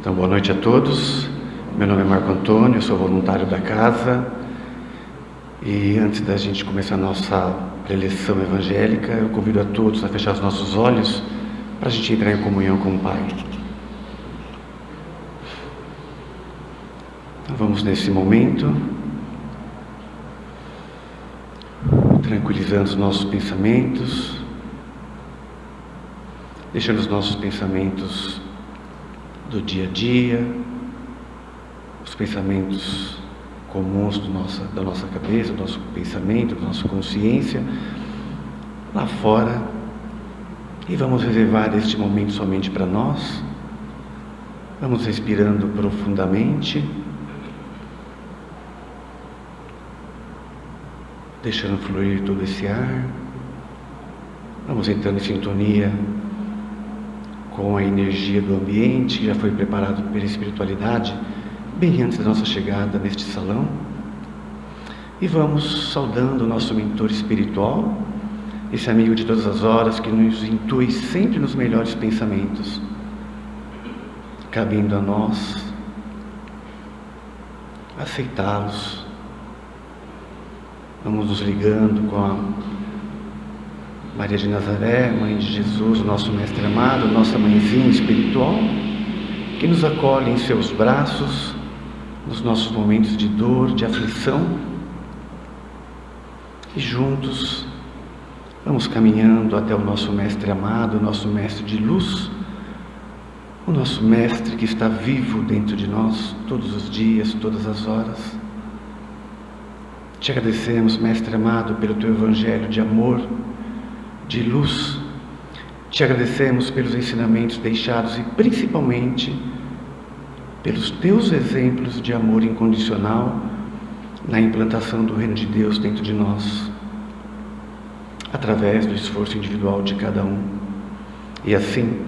Então, boa noite a todos. Meu nome é Marco Antônio, eu sou voluntário da casa. E antes da gente começar a nossa preleção evangélica, eu convido a todos a fechar os nossos olhos para a gente entrar em comunhão com o Pai. Então, vamos nesse momento, tranquilizando os nossos pensamentos, deixando os nossos pensamentos do dia a dia, os pensamentos comuns da nossa cabeça, do nosso pensamento, da nossa consciência, lá fora, e vamos reservar este momento somente para nós. Vamos respirando profundamente, deixando fluir todo esse ar. Vamos entrando em sintonia com a energia do ambiente que já foi preparado pela espiritualidade bem antes da nossa chegada neste salão. E vamos saudando o nosso mentor espiritual, esse amigo de todas as horas que nos intui sempre nos melhores pensamentos, cabendo a nós aceitá-los. Vamos nos ligando com a Maria de Nazaré, Mãe de Jesus, nosso Mestre amado, nossa mãezinha espiritual, que nos acolhe em seus braços nos nossos momentos de dor, de aflição, e juntos vamos caminhando até o nosso Mestre amado, o nosso Mestre de luz, o nosso Mestre que está vivo dentro de nós todos os dias, todas as horas. Te agradecemos, Mestre amado, pelo teu evangelho de amor, de luz. Te agradecemos pelos ensinamentos deixados e principalmente pelos teus exemplos de amor incondicional na implantação do reino de Deus dentro de nós, através do esforço individual de cada um. E assim,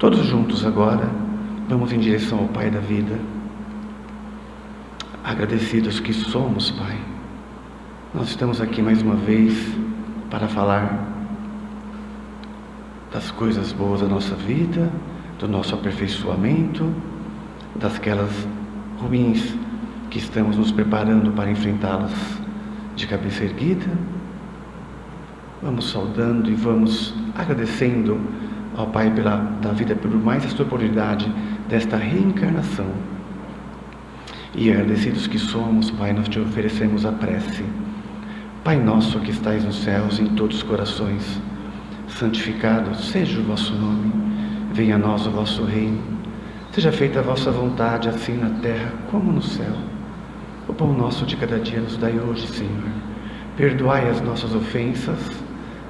todos juntos agora, vamos em direção ao Pai da vida, agradecidos que somos, Pai. Nós estamos aqui mais uma vez para falar das coisas boas da nossa vida, do nosso aperfeiçoamento, dasquelas ruins que estamos nos preparando para enfrentá-las de cabeça erguida. Vamos saudando e vamos agradecendo ao Pai da vida por mais esta oportunidade desta reencarnação. E agradecidos que somos, Pai, nós te oferecemos a prece. Pai nosso que estais nos céus, em todos os corações, santificado seja o vosso nome, venha a nós o vosso reino, seja feita a vossa vontade, assim na terra como no céu. O pão nosso de cada dia nos dai hoje, Senhor. Perdoai as nossas ofensas,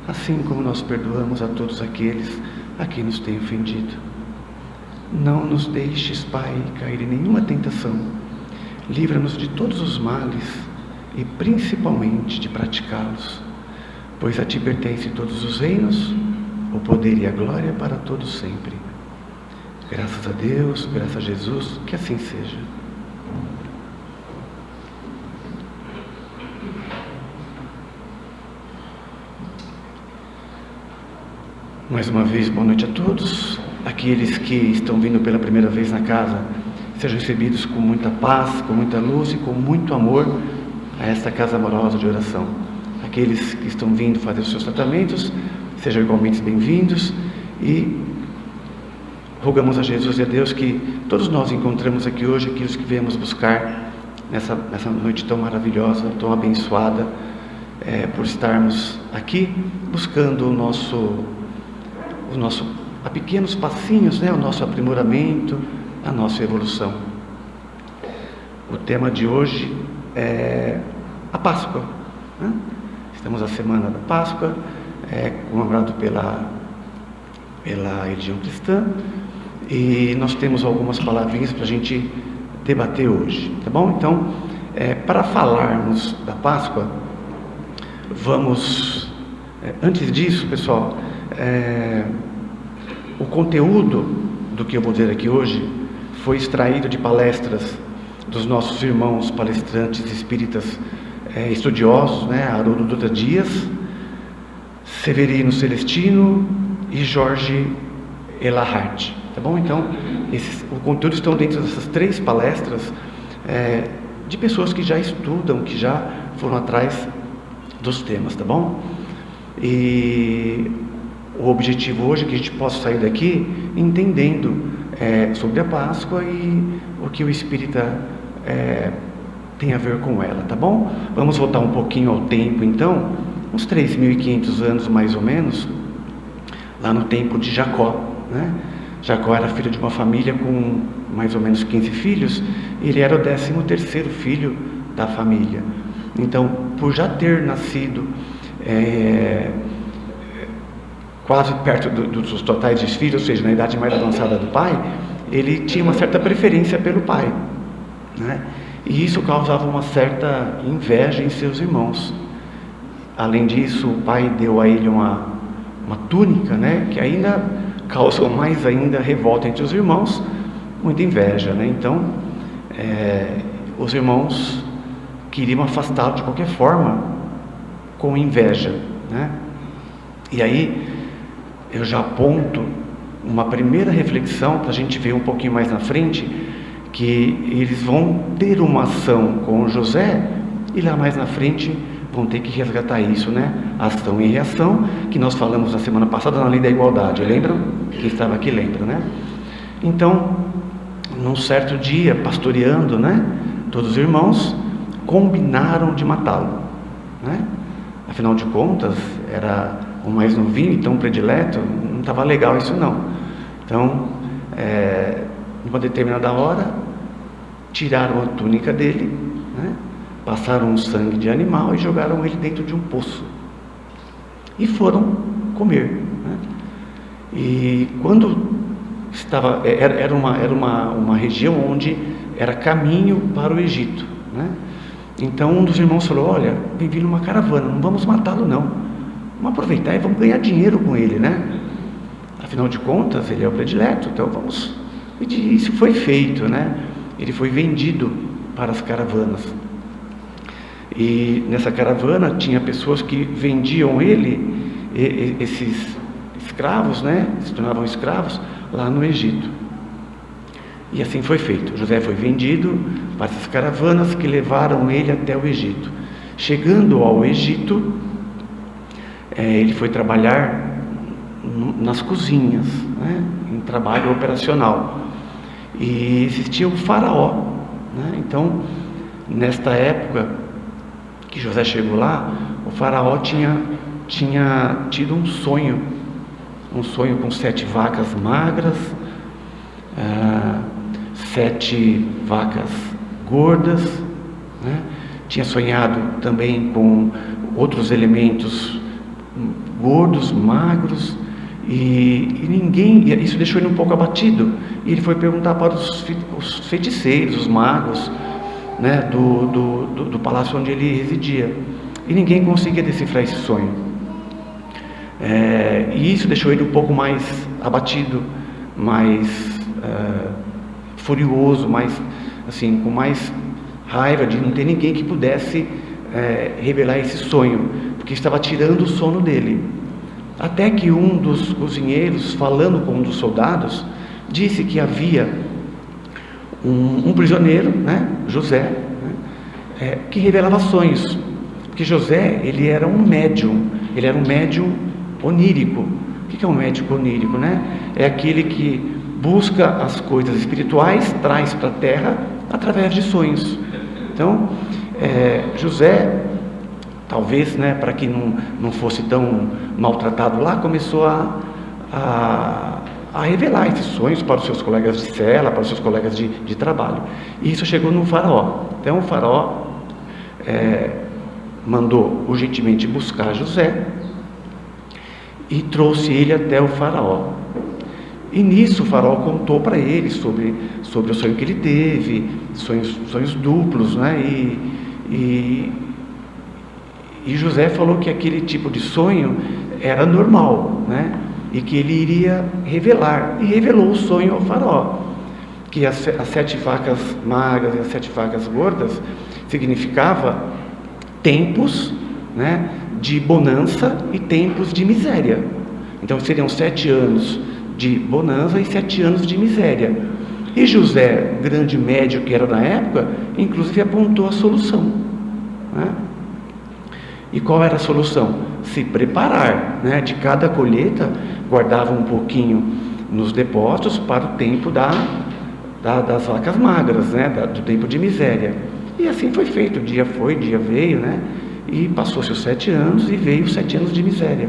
assim como nós perdoamos a todos aqueles a quem nos têm ofendido. Não nos deixes, Pai, cair em nenhuma tentação. Livra-nos de todos os males e principalmente de praticá-los. Pois a ti pertencem todos os reinos, o poder e a glória para todos sempre. Graças a Deus, graças a Jesus, que assim seja. Mais uma vez, boa noite a todos. Aqueles que estão vindo pela primeira vez na casa, sejam recebidos com muita paz, com muita luz e com muito amor a esta casa amorosa de oração. Aqueles que estão vindo fazer os seus tratamentos, sejam igualmente bem-vindos, e rogamos a Jesus e a Deus que todos nós encontramos aqui hoje aqueles que viemos buscar nessa noite tão maravilhosa, tão abençoada, por estarmos aqui buscando a pequenos passinhos, o nosso aprimoramento, a nossa evolução. O tema de hoje é a Páscoa, né? Estamos na semana da Páscoa, comemorado pela religião cristã, e nós temos algumas palavrinhas para a gente debater hoje, tá bom? Então, para falarmos da Páscoa, vamos, antes disso, pessoal, o conteúdo do que eu vou dizer aqui hoje foi extraído de palestras dos nossos irmãos palestrantes espíritas estudiosos, Haroldo Dutra Dias, Severino Celestino e Jorge Elahart. tá bom? Então, o conteúdo estão dentro dessas 3 palestras de pessoas que já estudam, que já foram atrás dos temas, tá bom? E o objetivo hoje é que a gente possa sair daqui entendendo sobre a Páscoa e o que o Espírita tem a ver com ela, tá bom? Vamos voltar um pouquinho ao tempo, então, uns 3.500 anos mais ou menos, lá no tempo de Jacó, né? Jacó era filho de uma família com mais ou menos 15 filhos, ele era o 13º filho da família. Então, por já ter nascido quase perto dos totais de filhos, ou seja, na idade mais avançada do pai, ele tinha uma certa preferência pelo pai, né? E isso causava uma certa inveja em seus irmãos. Além disso, o pai deu a ele uma túnica, né, que ainda causou mais ainda revolta entre os irmãos, muita inveja, né? Então, os irmãos queriam afastá-lo de qualquer forma, com inveja, né? E aí, eu já aponto uma primeira reflexão para a gente ver um pouquinho mais na frente, que eles vão ter uma ação com José, e lá mais na frente vão ter que resgatar isso, né? Ação e reação, que nós falamos na semana passada na Lei da Igualdade, lembram? Quem estava aqui lembra, né? Então, num certo dia, pastoreando, né? Todos os irmãos combinaram de matá-lo, né? Afinal de contas, era o mais novinho, então predileto, não estava legal isso não. Então, numa determinada hora, tiraram a túnica dele, né? Passaram um sangue de animal e jogaram ele dentro de um poço. E foram comer, né? E quando estava... Era uma região onde era caminho para o Egito, né? Então um dos irmãos falou: olha, vem vindo uma caravana, não vamos matá-lo não. Vamos aproveitar e vamos ganhar dinheiro com ele, né? Afinal de contas, ele é o predileto, então vamos... E isso foi feito, né? Ele foi vendido para as caravanas. E nessa caravana tinha pessoas que vendiam esses escravos, né? Se tornavam escravos lá no Egito. E assim foi feito. José foi vendido para essas caravanas que levaram ele até o Egito. Chegando ao Egito, ele foi trabalhar nas cozinhas, né? Em trabalho operacional. E existia o faraó, né? Então, nesta época que José chegou lá, o faraó tinha tido um sonho com 7 vacas magras, 7 vacas gordas, né? Tinha sonhado também com outros elementos gordos, magros, e ninguém, isso deixou ele um pouco abatido, e ele foi perguntar para os feiticeiros, os magos, né, do palácio onde ele residia, e ninguém conseguia decifrar esse sonho. E isso deixou ele um pouco mais abatido, mais furioso, mais assim, com mais raiva de não ter ninguém que pudesse revelar esse sonho, porque estava tirando o sono dele. Até que um dos cozinheiros, falando com um dos soldados, disse que havia um prisioneiro, né, José, né, que revelava sonhos. Porque José, ele era um médium onírico. O que é um médium onírico, né? É aquele que busca as coisas espirituais, traz para a terra através de sonhos. Então, José, talvez, né, para que não fosse tão maltratado lá, começou a revelar esses sonhos para os seus colegas de cela, para os seus colegas de trabalho. E isso chegou no faraó. Então o faraó mandou urgentemente buscar José e trouxe ele até o faraó. E nisso o faraó contou para ele sobre o sonho que ele teve, sonhos duplos, né? E José falou que aquele tipo de sonho era normal, né? E que ele iria revelar, e revelou o sonho ao faraó, que as 7 vacas magras e as 7 vacas gordas significava tempos, né, de bonança e tempos de miséria. Então seriam 7 anos de bonança e 7 anos de miséria. E José, grande médio que era na época, inclusive apontou a solução, né? E qual era a solução? Se preparar, né? De cada colheita, guardava um pouquinho nos depósitos para o tempo das vacas magras, né? Do tempo de miséria. E assim foi feito, dia foi, dia veio, né? E passou-se os 7 anos e veio os 7 anos de miséria.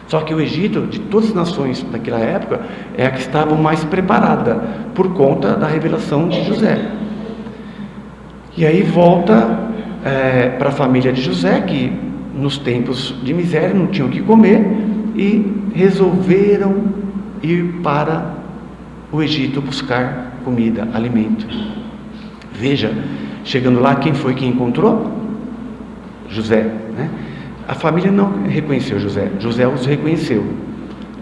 Só que o Egito, de todas as nações daquela época, é a que estava mais preparada, por conta da revelação de José. E aí volta para a família de José, que nos tempos de miséria não tinham o que comer, e resolveram ir para o Egito buscar comida, alimento. Veja, chegando lá, quem foi que encontrou? José, né? A família não reconheceu José, José os reconheceu.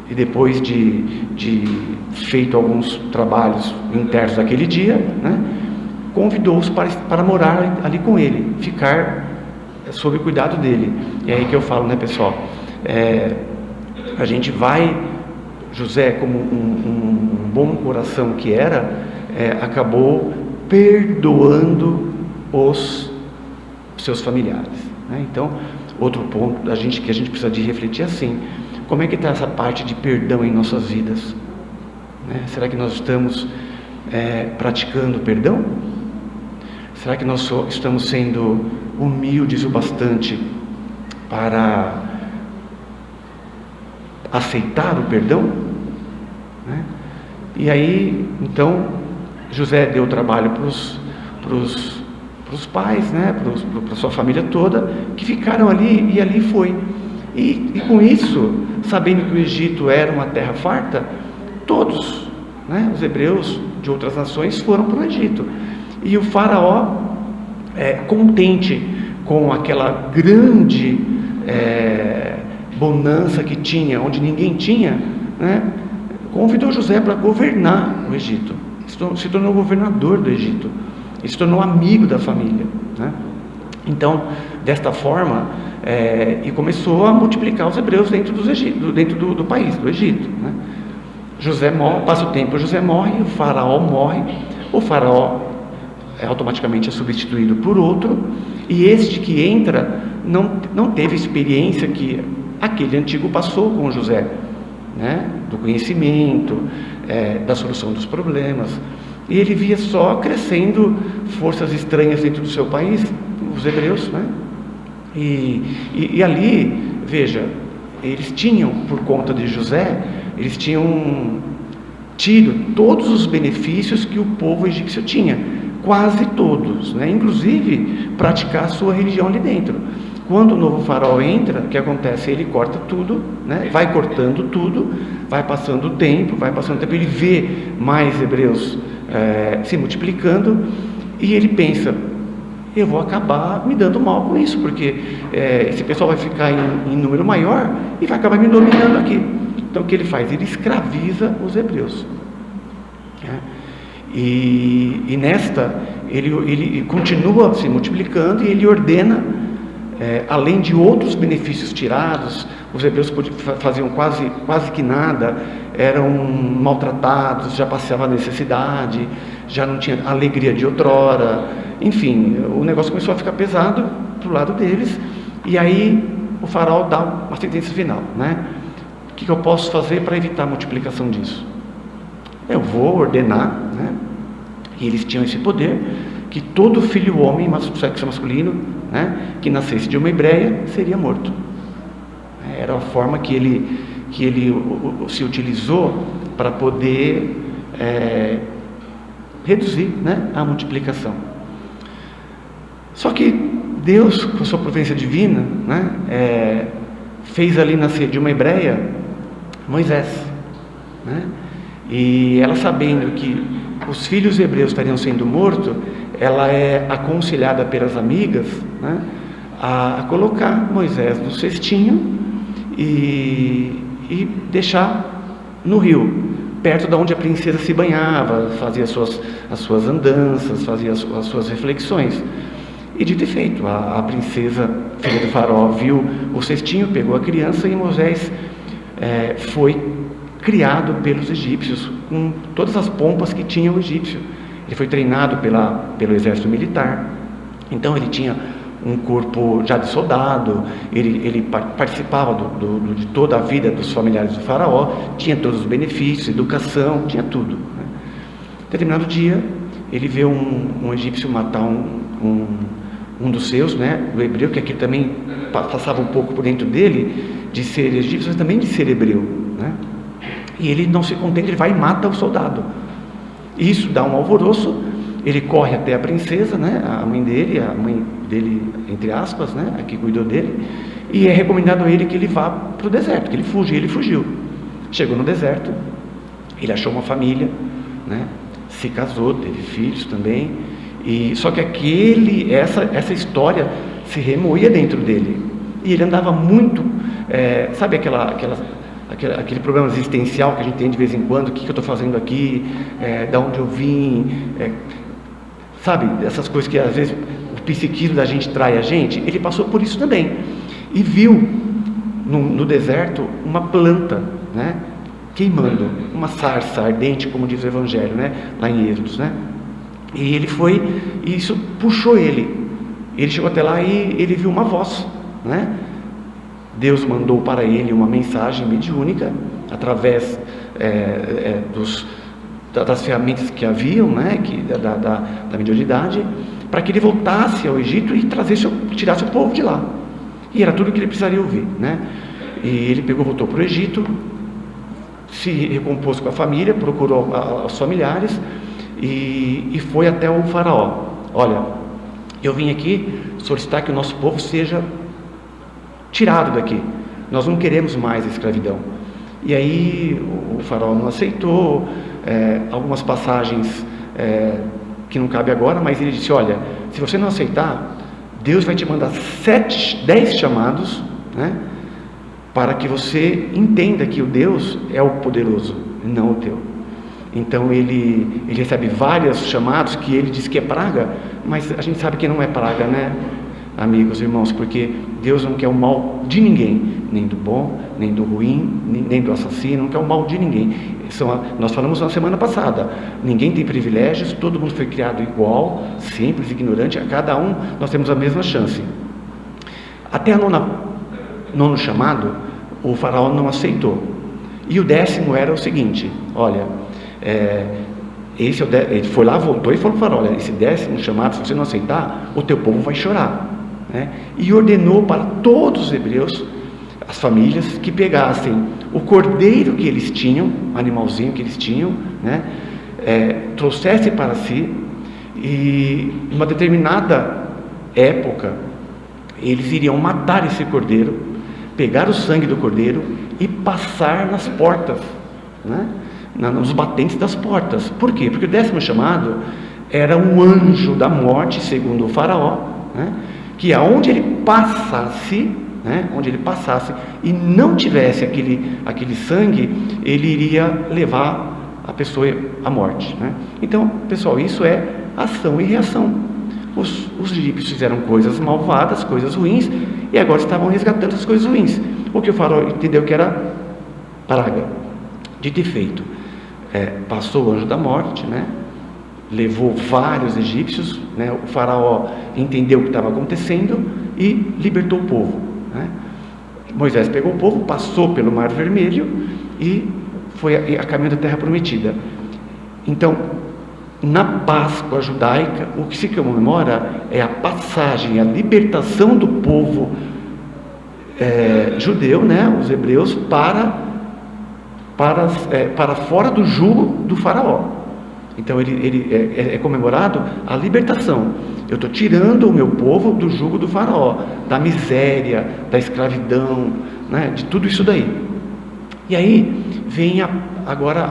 E depois de feito alguns trabalhos internos daquele dia, né, convidou-os para morar ali com ele, ficar sob o cuidado dele. E é aí que eu falo, né, pessoal? A gente vai, José, como um bom coração que era, acabou perdoando os seus familiares, né? Então, outro ponto que a gente precisa de refletir assim: como é que está essa parte de perdão em nossas vidas, né? Será que nós estamos praticando perdão? Será que nós estamos sendo humildes o bastante para aceitar o perdão, né? E aí, então, José deu trabalho para os pais, né? Para sua família toda, que ficaram ali, e ali foi. E com isso, sabendo que o Egito era uma terra farta, todos, né, os hebreus de outras nações foram para o Egito. E o faraó, contente com aquela grande bonança que tinha, onde ninguém tinha, né, convidou José para governar o Egito. Se tornou governador do Egito. Ele se tornou amigo da família, né? Então, desta forma, e começou a multiplicar os hebreus dentro do país, do Egito, né? José morre, passa o tempo, José morre, o faraó morre, o faraó automaticamente é substituído por outro, e este que entra não teve experiência que aquele antigo passou com José, né? Do conhecimento, da solução dos problemas. E ele via só crescendo forças estranhas dentro do seu país, os hebreus, né? E ali, veja, eles tinham, por conta de José, eles tinham tido todos os benefícios que o povo egípcio tinha, quase todos, né? Inclusive praticar a sua religião ali dentro. Quando o novo faraó entra, o que acontece? Ele corta tudo, né? Vai cortando tudo, vai passando o tempo, ele vê mais hebreus se multiplicando, e ele pensa: eu vou acabar me dando mal com isso, porque esse pessoal vai ficar em número maior e vai acabar me dominando aqui. Então o que ele faz? Ele escraviza os hebreus, né? E nesta, ele continua se multiplicando, e ele ordena, além de outros benefícios tirados, os hebreus faziam quase que nada, eram maltratados, já passavam a necessidade, já não tinha alegria de outrora, enfim, o negócio começou a ficar pesado para o lado deles. E aí o faraó dá uma sentença final, né? O que eu posso fazer para evitar a multiplicação disso? Eu vou ordenar, né? E eles tinham esse poder, que todo filho homem, sexo masculino, né, que nascesse de uma hebreia, seria morto. Era a forma que ele se utilizou para poder reduzir, né, a multiplicação. Só que Deus, com sua providência divina, né, fez ali nascer de uma hebreia Moisés, né? E ela, sabendo que os filhos hebreus estariam sendo mortos, ela é aconselhada pelas amigas, né, a colocar Moisés no cestinho e deixar no rio, perto de onde a princesa se banhava, fazia as suas andanças, fazia as suas reflexões. E dito e feito, a princesa, filha do faraó, viu o cestinho, pegou a criança, e Moisés foi criado pelos egípcios, com todas as pompas que tinha o egípcio. Ele foi treinado pelo exército militar, então ele tinha um corpo já de soldado, ele participava de toda a vida dos familiares do faraó, tinha todos os benefícios, educação, tinha tudo, né? Determinado dia, ele vê um egípcio matar um dos seus, né, do hebreu, que aqui também passava um pouco por dentro dele, de ser egípcio, mas também de ser hebreu, né? E ele não se contenta, ele vai e mata o soldado. Isso dá um alvoroço, ele corre até a princesa, né, a mãe dele, entre aspas, né, a que cuidou dele, e é recomendado a ele que ele vá para o deserto, que ele fuja, e ele fugiu. Chegou no deserto, ele achou uma família, né, se casou, teve filhos também, e só que essa história se remoía dentro dele, e ele andava muito, sabe aquele problema existencial que a gente tem de vez em quando, o que eu estou fazendo aqui, da onde eu vim, sabe, essas coisas que às vezes o psiquismo da gente trai a gente. Ele passou por isso também, e viu no deserto uma planta, né, queimando, uma sarça ardente, como diz o Evangelho, né, lá em Êxodo, né? E ele foi, e isso puxou ele chegou até lá e ele viu uma voz, né? Deus mandou para ele uma mensagem mediúnica, através das ferramentas que haviam, né, da mediunidade, para que ele voltasse ao Egito e tirasse o povo de lá. E era tudo o que ele precisaria ouvir, né? E ele voltou para o Egito, se recompôs com a família, procurou os familiares e foi até o faraó. Olha, eu vim aqui solicitar que o nosso povo seja tirado daqui, nós não queremos mais a escravidão. E aí o faraó não aceitou, algumas passagens que não cabe agora, mas ele disse: olha, se você não aceitar, Deus vai te mandar 10 chamados, né, para que você entenda que o Deus é o poderoso, não o teu. Então ele recebe vários chamados que ele diz que é praga, mas a gente sabe que não é praga, né, amigos, irmãos, porque Deus não quer o mal de ninguém, nem do bom, nem do ruim, nem do assassino, não quer o mal de ninguém. Nós falamos na semana passada, ninguém tem privilégios, todo mundo foi criado igual, simples, ignorante, a cada um nós temos a mesma chance. Até nono chamado, o faraó não aceitou. E o 10º era o seguinte: olha, ele foi lá, voltou e falou para o faraó: olha, esse 10º chamado, se você não aceitar, o teu povo vai chorar, né? E ordenou para todos os hebreus, as famílias, que pegassem o cordeiro que eles tinham, o animalzinho que eles tinham, né, trouxessem para si, e em uma determinada época eles iriam matar esse cordeiro, pegar o sangue do cordeiro e passar nas portas, né, nos batentes das portas. Por quê? Porque o 10º chamado era um anjo da morte, segundo o faraó, né, que aonde ele passasse, né, onde ele passasse e não tivesse aquele sangue, ele iria levar a pessoa à morte, né? Então, pessoal, isso é ação e reação. Os egípcios fizeram coisas malvadas, coisas ruins, e agora estavam resgatando as coisas ruins. O que o faraó entendeu que era praga. Dito e feito, passou o anjo da morte, né? Levou vários egípcios, né? O faraó entendeu o que estava acontecendo e libertou o povo, né? Moisés pegou o povo, passou pelo Mar Vermelho e foi a caminho da Terra Prometida. Então, na Páscoa judaica, o que se comemora é a passagem, a libertação do povo judeu, né, os hebreus, para fora do jugo do faraó. Então é comemorado a libertação. Eu estou tirando o meu povo do jugo do faraó, da miséria, da escravidão, né, de tudo isso daí. E aí vem agora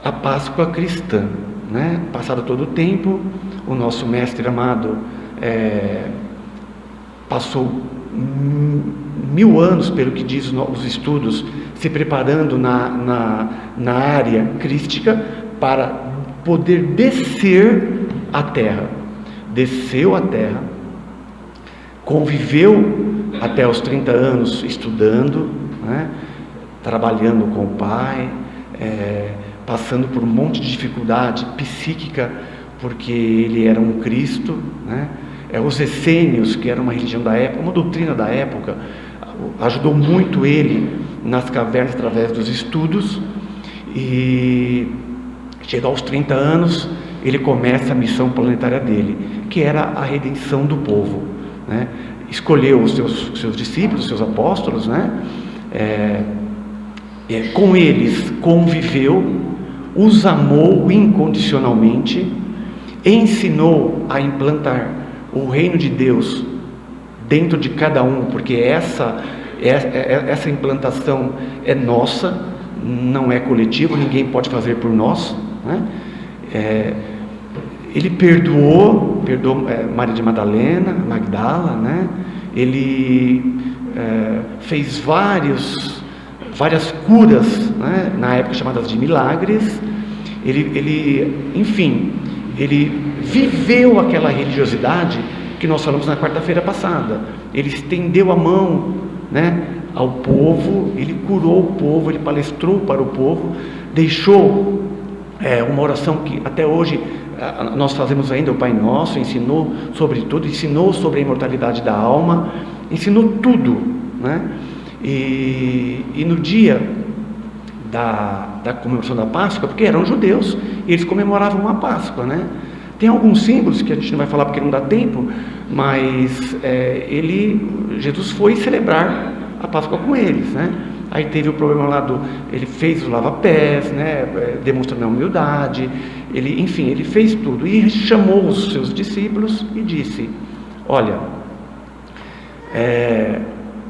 a Páscoa cristã, né? Passado todo o tempo, o nosso mestre amado passou 1000 anos, pelo que diz os estudos, se preparando na área crística para poder descer à terra. Desceu à terra, conviveu até os 30 anos estudando, né? trabalhando com o pai, passando por um monte de dificuldade psíquica, porque ele era um Cristo, né? Os essênios, que era uma religião da época, uma doutrina da época, ajudou muito ele nas cavernas através dos estudos, e chega aos 30 anos, ele começa a missão planetária dele, que era a redenção do povo, né? Escolheu os seus discípulos, os seus apóstolos, né? Com eles conviveu, os amou incondicionalmente, ensinou a implantar o reino de Deus dentro de cada um, porque essa implantação é nossa, não é coletiva, ninguém pode fazer por nós, né? Ele perdoou Maria de Magdala, né? Ele fez várias curas, né? Na época chamadas de milagres. Enfim, ele viveu aquela religiosidade que nós falamos na quarta-feira passada. Ele estendeu a mão, né, ao povo, ele curou o povo, ele palestrou para o povo, deixou uma oração que até hoje nós fazemos ainda, o Pai Nosso, ensinou sobre tudo, ensinou sobre a imortalidade da alma, ensinou tudo, né? E no dia da comemoração da Páscoa, porque eram judeus e eles comemoravam a Páscoa, né? Tem alguns símbolos que a gente não vai falar porque não dá tempo, mas Jesus foi celebrar a Páscoa com eles, né? Aí teve o problema lá ele fez os lava-pés, né? Demonstrando a humildade, ele fez tudo e chamou os seus discípulos e disse: olha,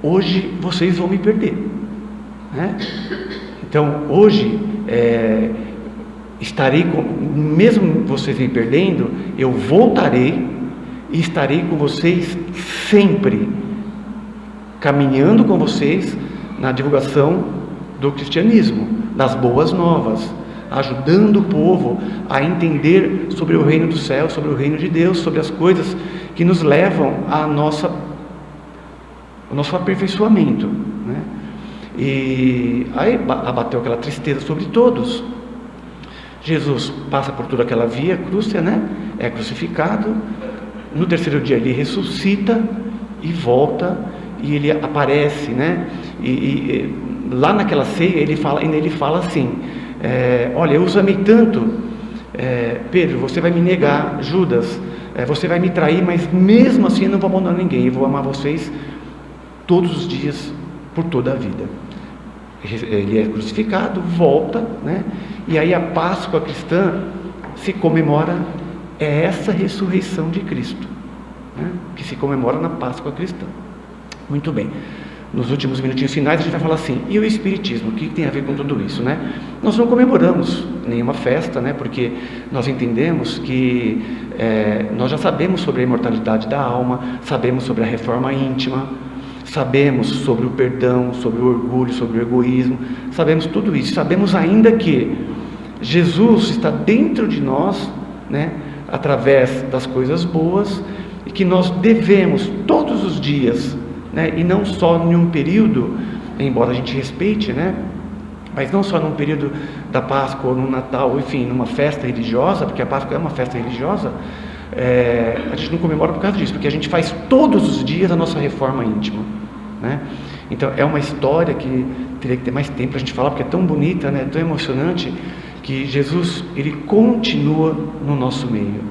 hoje vocês vão me perder, né? Então hoje mesmo vocês me perdendo, eu voltarei e estarei com vocês sempre, caminhando com vocês na divulgação do cristianismo, das boas novas, ajudando o povo a entender sobre o reino do céu, sobre o reino de Deus, sobre as coisas que nos levam ao nosso aperfeiçoamento, né? E aí abateu aquela tristeza sobre todos. Jesus passa por toda aquela via crúcia, né? É crucificado. No terceiro dia ele ressuscita e volta, e ele aparece, né? E lá naquela ceia ele fala assim: olha, eu os amei tanto, Pedro, você vai me negar, Judas, você vai me trair, mas mesmo assim eu não vou abandonar ninguém, eu vou amar vocês todos os dias, por toda a vida. Ele é crucificado, volta, né? E aí a Páscoa cristã se comemora, essa ressurreição de Cristo, né? Que se comemora na Páscoa cristã. Muito bem, nos últimos minutinhos finais a gente vai falar assim: e o Espiritismo, o que tem a ver com tudo isso, né? Nós não comemoramos nenhuma festa, né? Porque nós entendemos que nós já sabemos sobre a imortalidade da alma, sabemos sobre a reforma íntima, sabemos sobre o perdão, sobre o orgulho, sobre o egoísmo, sabemos tudo isso. Sabemos ainda que Jesus está dentro de nós, né, através das coisas boas, e que nós devemos todos os dias, né, e não só em um período, embora a gente respeite, né, mas não só num período da Páscoa ou no Natal, enfim, numa festa religiosa, porque a Páscoa é uma festa religiosa, a gente não comemora por causa disso, porque a gente faz todos os dias a nossa reforma íntima, né? Então é uma história que teria que ter mais tempo para a gente falar, porque é tão bonita, né? Tão emocionante, que Jesus, ele continua no nosso meio,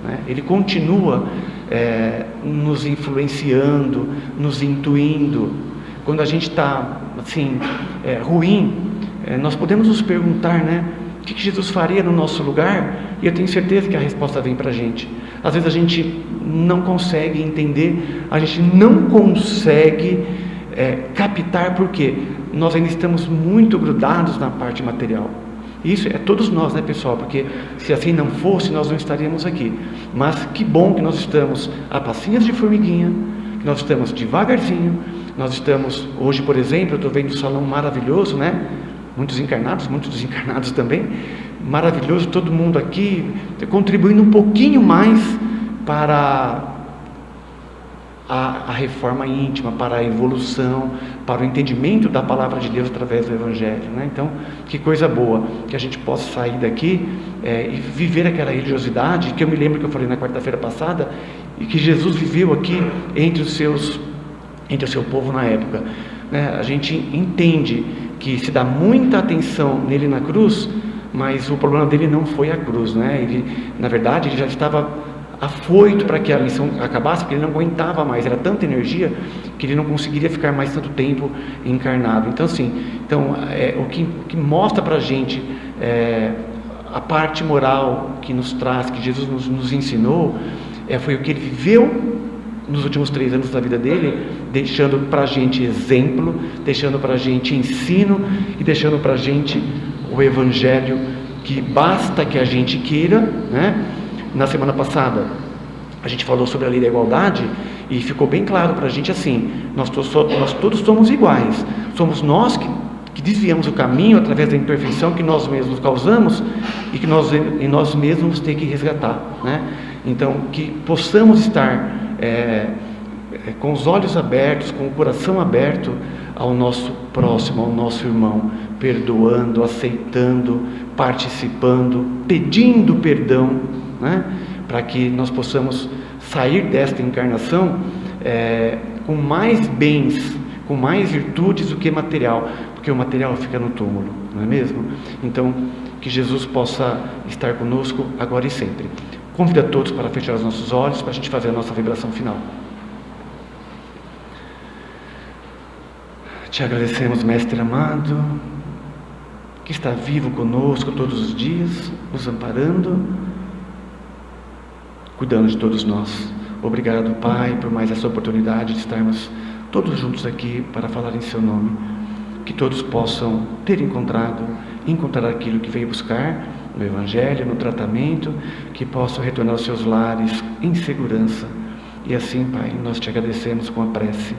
né? Ele continua nos influenciando, nos intuindo. Quando a gente está assim, ruim, nós podemos nos perguntar, né, o que Jesus faria no nosso lugar, e eu tenho certeza que a resposta vem para a gente. Às vezes a gente não consegue entender, a gente não consegue captar, porque nós ainda estamos muito grudados na parte material. Isso é todos nós, né, pessoal? Porque se assim não fosse, nós não estaríamos aqui. Mas que bom que nós estamos a passinhas de formiguinha, que nós estamos devagarzinho. Nós estamos, hoje por exemplo, eu estou vendo um salão maravilhoso, né? Muitos encarnados, muitos desencarnados também, maravilhoso, todo mundo aqui contribuindo um pouquinho mais para a reforma íntima, para a evolução, para o entendimento da palavra de Deus através do Evangelho, né? Então, que coisa boa, que a gente possa sair daqui e viver aquela religiosidade, que eu me lembro que eu falei na quarta-feira passada, e que Jesus viveu aqui entre o seu povo na época, né? A gente entende que se dá muita atenção nele na cruz, mas o problema dele não foi a cruz, né? Ele, na verdade, ele já estava afoito para que a missão acabasse, porque ele não aguentava mais, era tanta energia que ele não conseguiria ficar mais tanto tempo encarnado. Então, assim, o que mostra para a gente a parte moral que nos traz, que Jesus nos ensinou, foi o que ele viveu nos últimos 3 anos da vida dele, deixando para a gente exemplo, deixando para a gente ensino e deixando para a gente o Evangelho, que basta que a gente queira, né? Na semana passada a gente falou sobre a lei da igualdade e ficou bem claro para a gente assim: nós todos somos iguais, somos nós que desviamos o caminho através da imperfeição que nós mesmos causamos e que nós mesmos temos que resgatar, né? Então, que possamos estar com os olhos abertos, com o coração aberto ao nosso próximo, ao nosso irmão, perdoando, aceitando, participando, pedindo perdão, né? Para que nós possamos sair desta encarnação com mais bens, com mais virtudes do que material, porque o material fica no túmulo, não é mesmo? Então, que Jesus possa estar conosco agora e sempre. Convido a todos para fechar os nossos olhos, para a gente fazer a nossa vibração final. Te agradecemos, Mestre amado, que está vivo conosco todos os dias, nos amparando, cuidando de todos nós. Obrigado, Pai, por mais essa oportunidade de estarmos todos juntos aqui para falar em Seu nome. Que todos possam ter encontrar aquilo que veio buscar no Evangelho, no tratamento, que possam retornar aos seus lares em segurança. E assim, Pai, nós te agradecemos com a prece.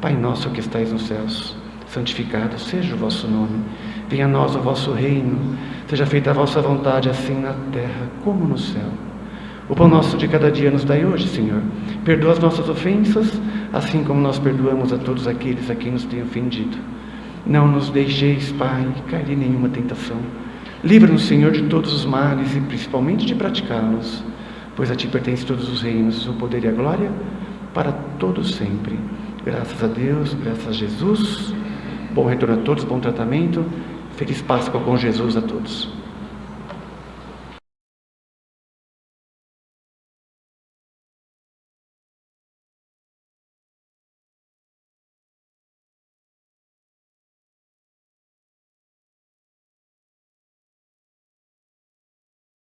Pai nosso que estais nos céus, santificado seja o vosso nome. Venha a nós o vosso reino. Seja feita a vossa vontade, assim na terra como no céu. O pão nosso de cada dia nos dai hoje, Senhor. Perdoa as nossas ofensas, assim como nós perdoamos a todos aqueles a quem nos têm ofendido. Não nos deixeis, Pai, cair em nenhuma tentação. Livra-nos, Senhor, de todos os males e principalmente de praticá-los, pois a Ti pertence todos os reinos, o poder e a glória, para todos sempre. Graças a Deus, graças a Jesus. Bom retorno a todos, bom tratamento. Feliz Páscoa com Jesus a todos.